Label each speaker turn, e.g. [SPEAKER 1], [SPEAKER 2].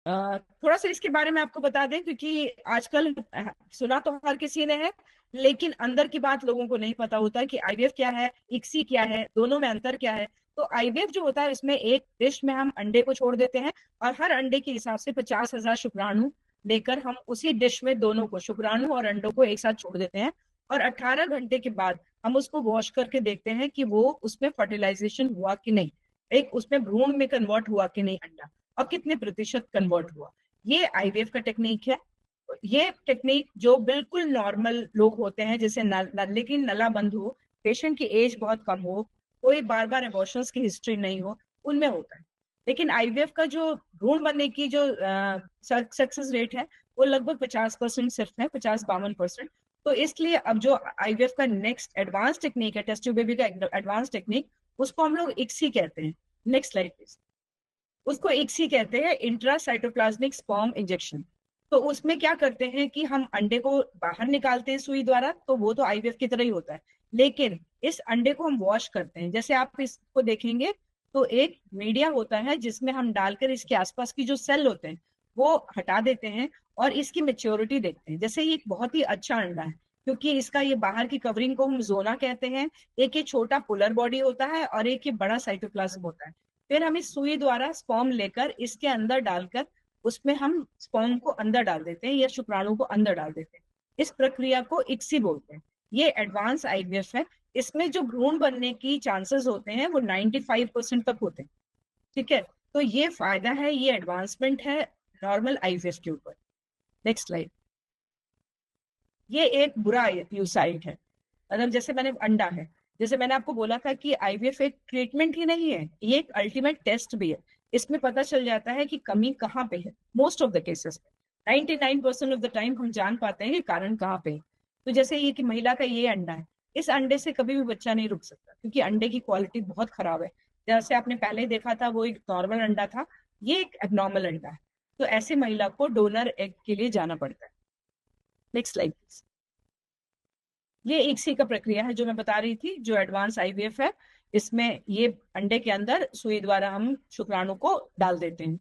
[SPEAKER 1] थोड़ा सा इसके बारे में आपको बता दें, क्योंकि आजकल सुना तो हर किसी ने है, लेकिन अंदर की बात लोगों को नहीं पता होता कि आईवीएफ क्या है, इक्सी क्या है, दोनों में अंतर क्या है। तो आईवीएफ जो होता है, इसमें एक डिश में हम अंडे को छोड़ देते हैं, और हर अंडे के हिसाब से 50,000 शुक्राणु लेकर हम उसी डिश में दोनों को, शुक्राणु और अंडों को, एक साथ छोड़ देते हैं। और 18 घंटे के बाद हम उसको वॉश करके देखते हैं कि वो उसमें फर्टिलाइजेशन हुआ कि नहीं, एक उसमें भ्रूण में कन्वर्ट हुआ कि नहीं अंडा, और कितने प्रतिशत कन्वर्ट हुआ। ये आईवीएफ का टेक्निक है। ये टेक्निक जो बिल्कुल नॉर्मल लोग होते हैं, जैसे लेकिन नला बंद हो, पेशेंट की एज बहुत कम हो, कोई बार बार एबॉर्शंस की हिस्ट्री नहीं हो, उनमें होता है। लेकिन आईवीएफ का जो भ्रूण बनने की जो सक्सेस रेट है, वो लगभग 50% सिर्फ है, 50-52%। तो इसलिए अब जो आईवीएफ का नेक्स्ट एडवांस टेक्निक है, टेस्ट ट्यूब बेबी का एडवांस टेक्निक, उसको हम लोग इक्सी कहते हैं। Next slide please. उसको इक्सी कहते हैं, इंट्रा साइटोप्लाज्मिक स्पर्म इंजेक्शन। तो उसमें क्या करते हैं कि हम अंडे को बाहर निकालते हैं सुई द्वारा, तो वो तो आईवीएफ की तरह ही होता है, लेकिन इस अंडे को हम वॉश करते हैं। जैसे आप इसको देखेंगे तो एक मीडिया होता है जिसमें हम डालकर इसके आसपास की जो सेल होते हैं वो हटा देते हैं, और इसकी मेच्योरिटी देखते हैं। जैसे ये एक बहुत ही अच्छा अंडा है, क्योंकि इसका ये बाहर की कवरिंग को हम जोना कहते हैं। एक ये छोटा पोलर बॉडी होता है और एक ये बड़ा साइटोप्लाज्म होता है। फिर हम इस सुई द्वारा स्पर्म लेकर इसके अंदर डालकर उसमें हम स्पर्म को अंदर डाल देते हैं या शुक्राणु को अंदर डाल देते हैं। इस प्रक्रिया को इक्सी बोलते हैं। ये एडवांस आईवीएफ है। इसमें जो भ्रूण बनने की चांसेस होते हैं वो 95% तक होते हैं। ठीक है। तो ये फायदा है, ये एडवांसमेंट है नॉर्मल आईवीएफ के ऊपर। Next slide. ये एक बुरा यूज साइड है। मतलब जैसे मैंने अंडा है, जैसे मैंने आपको बोला था कि आईवीएफ एक ट्रीटमेंट ही नहीं है, ये एक अल्टीमेट टेस्ट भी है। इसमें पता चल जाता है कि कमी कहाँ पे है। मोस्ट ऑफ द केसेस में 99% ऑफ द टाइम हम जान पाते हैं कि कारण कहाँ पे है। तो जैसे ये कि महिला का ये अंडा है, इस अंडे से कभी भी बच्चा नहीं रुक सकता, क्योंकि अंडे की क्वालिटी बहुत खराब है। जैसे आपने पहले देखा था, वो एक नॉर्मल अंडा था, ये एक एबनॉर्मल अंडा है। तो ऐसे महिला को डोनर एग के लिए जाना पड़ता है। Next slide please. ये एक सी का प्रक्रिया है जो मैं बता रही थी, जो एडवांस आईवीएफ है। इसमें ये अंडे के अंदर सुई द्वारा हम शुक्राणु को डाल देते हैं।